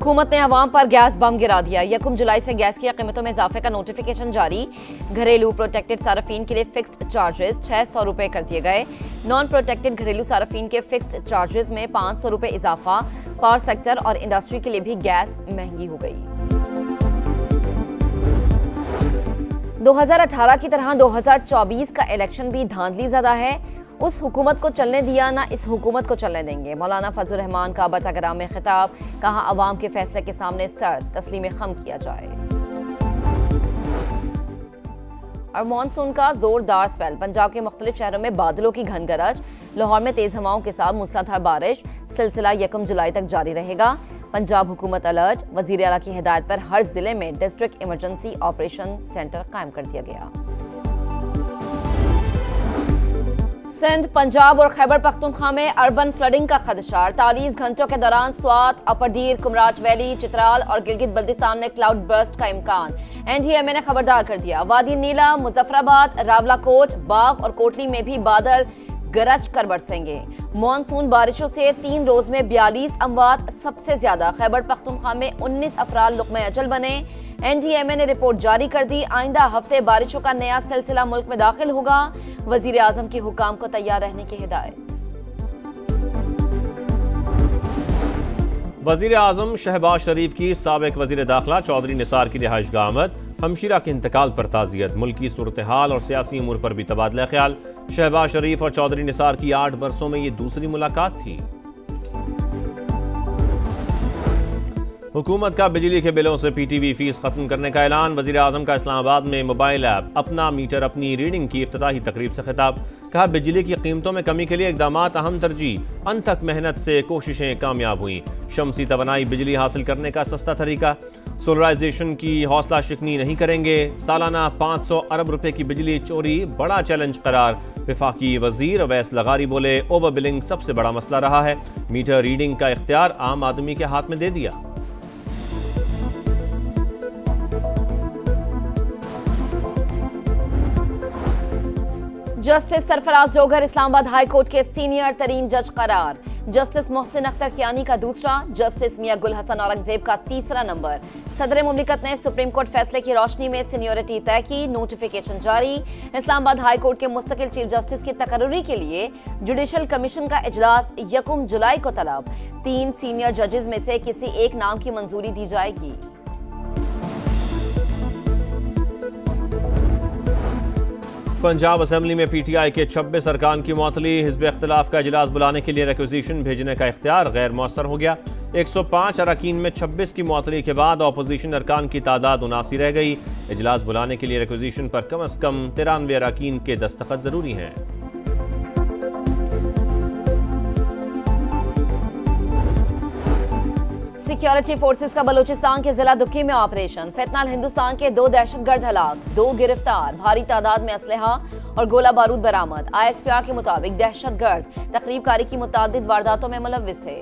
हुकूमत ने अवाम पर गैस बम गिरा दिया। 1 जुलाई से गैस की कीमतों में इजाफे का नोटिफिकेशन जारी। घरेलू प्रोटेक्टेड सार्फिन के लिए फिक्स्ड चार्जेस 600 रुपए कर दिए गए। नॉन प्रोटेक्टेड घरेलू सार्फिन के फिक्स्ड चार्जेस में 500 रुपए इजाफा। पावर सेक्टर और इंडस्ट्री के लिए भी गैस महंगी हो गई। 2018 की तरह 2024 का इलेक्शन भी धांधली ज़्यादा है। उस हुकूमत को चलने दिया ना इस हुकूमत को चलने देंगे। मौलाना फजल रहमान का बटाग्राम में खिताब, कहा अवाम के फैसले के सामने सर तस्लीम खम किया जाए। और मानसून का जोरदार स्पेल, पंजाब के मुख्तलिफ शहरों में बादलों की घन गरज। लाहौर में तेज हवाओं के साथ मूसलाधार बारिश। सिलसिला 1 जुलाई तक जारी रहेगा। पंजाब हुकूमत अलर्ट, वजीर आला की हिदायत पर हर जिले में डिस्ट्रिक्ट इमरजेंसी ऑपरेशन सेंटर कायम कर दिया गया। सिंध, पंजाब और खैबर पख्तूनख्वा में अर्बन फ्लडिंग का खदशा। 48 घंटों के दौरान स्वात, अपरदीर, कुमराट वैली, चित्राल और गिलगित बल्तिस्तान में क्लाउड बर्स्ट का इम्कान। NDMA ने खबरदार कर दिया। वादी नीला, मुजफ्फराबाद, रावलाकोट, बाग और कोटली में भी बादल गरज कर बरसेंगे। मानसून बारिशों से 3 रोज में 42 अमवात, सबसे ज्यादा खैबर पख्तूनख्वा में 19 अफराद लुक़्मे अजल बने। NDMA ने रिपोर्ट जारी कर दी। आइंदा हफ्ते बारिशों का नया सिलसिला मुल्क में दाखिल होगा। वजीर आजम की हुकाम को तैयार रहने की हिदायत। वजीर आजम शहबाज शरीफ की साबिक वजीर दाखिला चौधरी निसार की रिहाइश गाह आमद। हमशीरा के इंतकाल पर ताज़ियत। मुल्की सूरत हाल और सियासी उमूर पर भी तबादला ख्याल। शहबाज शरीफ और चौधरी निसार की 8 बरसों में ये दूसरी मुलाकात थी। हुकूमत का बिजली के बिलों से PTV फीस खत्म करने का ऐलान। वजीर आजम का इस्लामाबाद में मोबाइल ऐप अपना मीटर अपनी रीडिंग की इफ्तिताही तकरीब से खिताब, कहा बिजली की कीमतों में कमी के लिए इकदामात अहम तरजीह। अनथक मेहनत से कोशिशें कामयाब हुई। शमसी तवानाई बिजली हासिल करने का सस्ता तरीका। सोलराइजेशन की हौसला शिकनी नहीं करेंगे। सालाना 500 अरब रुपए की बिजली चोरी बड़ा चैलेंज करार। वफाकी वजीर अवैस लगारी बोले ओवर बिलिंग सबसे बड़ा मसला रहा है। मीटर रीडिंग का इख्तियार आम आदमी के हाथ में दे दिया। Justice Sarfaraz Dogar Islamabad high court के सीनियर तरीन जज करार। जस्टिस मोहसिन अख्तर कियानी का दूसरा, जस्टिस मियां गुल हसन औरंगजेब का तीसरा नंबर। सदर मुमलिकत ने सुप्रीम कोर्ट फैसले की रोशनी में सीनियरिटी तय की। नोटिफिकेशन जारी। इस्लामाबाद हाई कोर्ट के मुस्तकिल चीफ जस्टिस की तकर्रुरी के लिए जुडिशल कमीशन का इजलास 1 जुलाई को तलब। 3 सीनियर जजेस में से किसी एक नाम की मंजूरी दी जाएगी। पंजाब असेंबली में PTI के 26 अरकान की मुअत्तली। हिज़्ब इख्तिलाफ का इजलास बुलाने के लिए रिक्विजिशन भेजने का इख्तियार गैर मौसर हो गया। 105 अरकान में 26 की मुअत्तली के बाद अपोजिशन अरकान की तादाद 79 रह गई। इजलास बुलाने के लिए रिक्विजिशन पर कम अज कम 93 अरकान के दस्तखत जरूरी हैं। सिक्योरिटी फोर्सेस का बलूचिस्तान के जिला दुक्की में ऑपरेशन। फितनाल हिंदुस्तान के 2 दहशतगर्द हलाक, 2 गिरफ्तार। भारी तादाद में असलहा और गोला बारूद बरामद। ISPR के मुताबिक दहशतगर्द तकरीबकारी की मुतादिद वारदातों में मुलव्विस थे।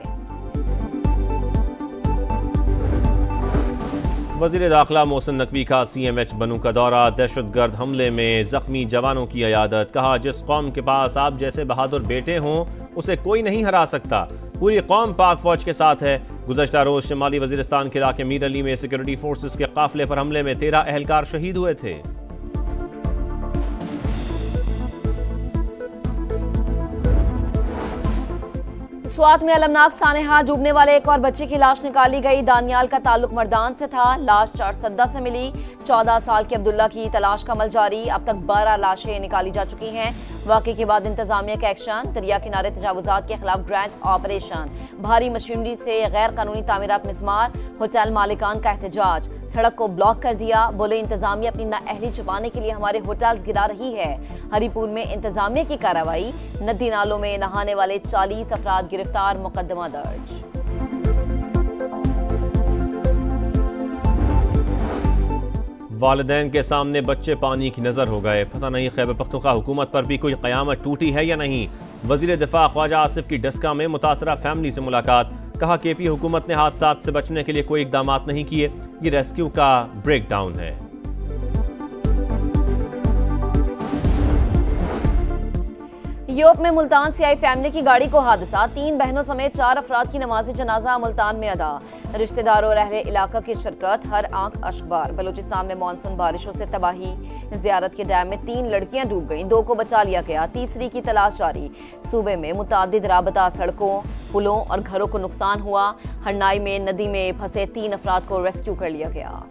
वजीर दाखिला मोहसिन नकवी का CMH बनू का दौरा। दहशतगर्द हमले में जख्मी जवानों की अयादत, कहा जिस कौम के पास आप जैसे बहादुर बेटे हों उसे कोई नहीं हरा सकता। पूरी कौम पाक फौज के साथ है। गुज़श्ता रोज शिमाली वजीरिस्तान के इलाके मीर अली में सिक्योरिटी फोर्सेस के काफिले पर हमले में 13 एहलकार शहीद हुए थे। स्वात में अलमनाक सानेहा, डूबने वाले एक और बच्चे की लाश निकाली गई। दानियाल का ताल्लुक मर्दान से था। लाश चारसद्दा से मिली। 14 साल के अब्दुल्ला की तलाश का अमल जारी। अब तक 12 लाशें निकाली जा चुकी हैं। वाक़े के बाद इंतजामिया का एक्शन। दरिया किनारे तजावुजात के खिलाफ ग्रैंड ऑपरेशन। भारी मशीनरी से गैर कानूनी तामीरात मिस्मार। होटल मालिकान का एहतजाज। सड़क को ब्लॉक कर दिया। बोले इंतजामिया अपनी नाअहली छुपाने के लिए हमारे होटल्स गिरा रही है। हरीपुर में इंतजामिया की कार्रवाई। नदी नालों में नहाने वाले 40 अफराद गिरफ्तार, मुकदमा दर्ज। वालिदैन के सामने बच्चे पानी की नजर हो गए। पता नहीं खैबर पख्तूनख्वा हुकूमत पर भी कोई क़यामत टूटी है या नहीं। वजीर दिफा ख्वाजा आसिफ की डस्का में मुतासरा फैमिली से मुलाकात। कहा KP हुकूमत ने हादसात से बचने के लिए कोई इकदाम नहीं किए। ये रेस्क्यू का ब्रेक डाउन है। यूरोप में मुल्तान से आई फैमिली की गाड़ी को हादसा, 3 बहनों समेत 4 अफराद की नमाज़ी जनाजा मुल्तान में अदा। रिश्तेदारों और अहले इलाका की शिरकत, हर आंख अशबार। बलूचिस्तान में मानसून बारिशों से तबाही, जियारत के डैम में 3 लड़कियां डूब गईं, 2 को बचा लिया गया, तीसरी की तलाश जारी। सूबे में मुतादिद राबता सड़कों, पुलों और घरों को नुकसान हुआ। हरनाई में नदी में फंसे 3 अफराद को रेस्क्यू कर लिया गया।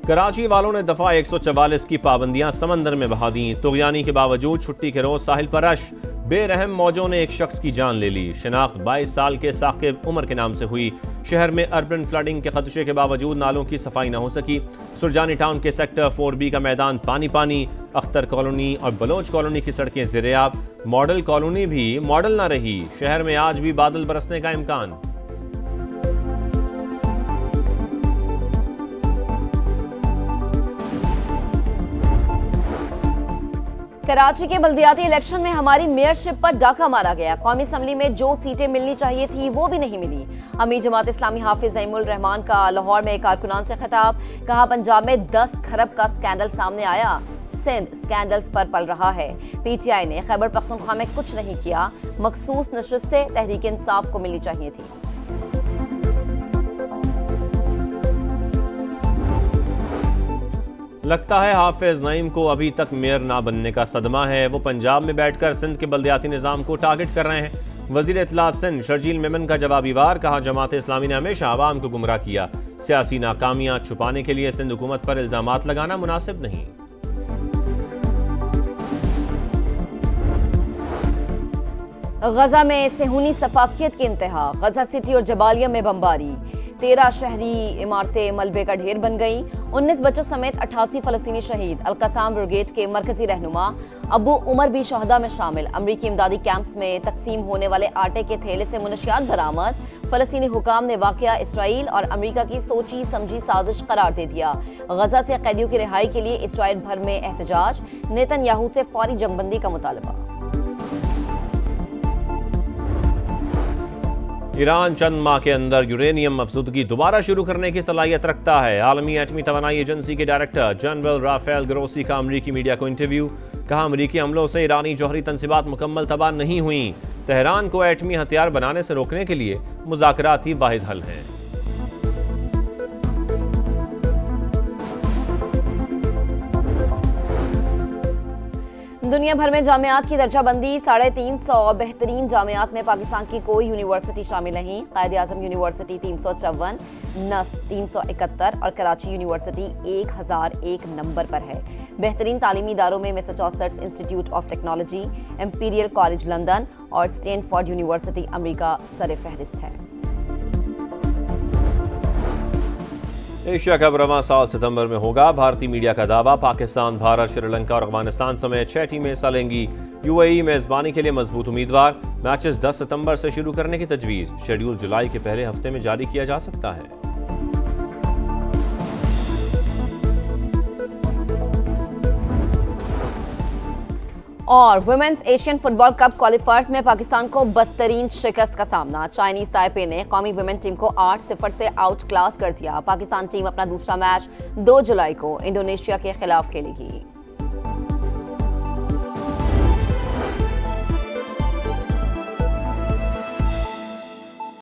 कराची वालों ने दफा 144 की पाबंदियां समंदर में बहा दी। तुगयानी के बावजूद छुट्टी के रोज साहिल पर रश। बेरहम मौजों ने एक शख्स की जान ले ली। शिनाख्त 22 साल के साकिब उमर के नाम से हुई। शहर में अर्बन फ्लडिंग के खदशे के बावजूद नालों की सफाई न हो सकी। सुरजानी टाउन के सेक्टर 4B का मैदान पानी पानी। अख्तर कॉलोनी और बलोच कॉलोनी की सड़कें ज़ेरे-आब। मॉडल कॉलोनी भी मॉडल न रही। शहर में आज भी बादल बरसने का इम्कान। कराची के बल्दियाती इलेक्शन में हमारी मेयरशिप पर डाका मारा गया। कौमी असम्बली में जो सीटें मिलनी चाहिए थी वो भी नहीं मिली। अमीर जमात इस्लामी हाफिज नईमुल रहमान का लाहौर में कारकुनान से खिताब, कहा पंजाब में 10 खरब का स्कैंडल सामने आया, सिंध स्कैंडल्स पर पल रहा है। PTI ने खैबर पख्तूनख्वा में कुछ नहीं किया, मखसूस नशिस्तें तहरीक इंसाफ को मिलनी चाहिए थी। लगता है हाफिज नईम को अभी तक मेयर ना बनने का सदमा है। वो पंजाब में बैठकर सिंध के बल्दियाती निज़ाम को टारगेट कर रहे हैं। वज़ीर इत्तलात सिंध शर्जील मेमन का जवाबी वार, कहा जमात इस्लामी ने हमेशा आवाम को गुमराह किया। सियासी नाकामियां छुपाने के लिए सिंध हुकूमत पर इल्जामात लगाना मुनासिब नहीं। गजा में सेहूनी सफाकियत की इंतहा, गजा सिटी और जबालिया में बमबारी। 13 शहरी इमारतें मलबे का ढेर बन गईं। 19 बच्चों समेत 88 फलस्तीनी शहीद। अल-कसाम ब्रिगेड के मरकजी रहनुमा अबू उमर भी शहदा में शामिल। अमरीकी इमदादी कैंप्स में तकसीम होने वाले आटे के थैले से मुनशियात बरामद। फलस्तीनी हुकाम ने वाकया इसराइल और अमरीका की सोची समझी साजिश करार दे दिया। गजा से कैदियों की रिहाई के लिए इसराइल भर में एहतजाज। नेतन्याहू से फौरी जंगबंदी का मुतालबा। ईरान चंद माह के अंदर यूरेनियम अफजुदगी दोबारा शुरू करने की सलाहियत रखता है। आलमी एटमी तवानाई एजेंसी के डायरेक्टर जनरल राफेल ग्रोसी का अमरीकी मीडिया को इंटरव्यू, कहा अमरीकी हमलों से ईरानी जौहरी तंसीबात मुकम्मल तबाह नहीं हुई। तेहरान को एटमी हथियार बनाने से रोकने के लिए मुज़ाकरात ही वाहिद हल हैं। दुनिया भर में जामियात की दर्जाबंदी, 350 बेहतरीन जामियात में पाकिस्तान की कोई यूनिवर्सिटी शामिल नहीं। कायद-ए-आज़म यूनिवर्सिटी 354, नस्ट 371 और कराची यूनिवर्सिटी 1001 नंबर पर है। बेहतरीन तालीमी इदारों में Massachusetts institute of technology, imperial college London और स्टैनफोर्ड यूनिवर्सिटी अमेरिका सर-ए-फहरिस्त है। एशिया कप रवां साल सितंबर में होगा। भारतीय मीडिया का दावा, पाकिस्तान, भारत, श्रीलंका और अफगानिस्तान समेत 6 टीमें हिस्सा लेंगी। UAE मेजबानी के लिए मजबूत उम्मीदवार। मैचेस 10 सितंबर से शुरू करने की तजवीज़। शेड्यूल जुलाई के पहले हफ्ते में जारी किया जा सकता है। और women's Asian football cup qualifiers में पाकिस्तान को बदतरीन शिकस्त का सामना। चाइनीज ताइपे ने कौमी वुमेन टीम को 8-0 से आउट क्लास कर दिया। पाकिस्तान टीम अपना दूसरा मैच 2 जुलाई को इंडोनेशिया के खिलाफ खेलेगी।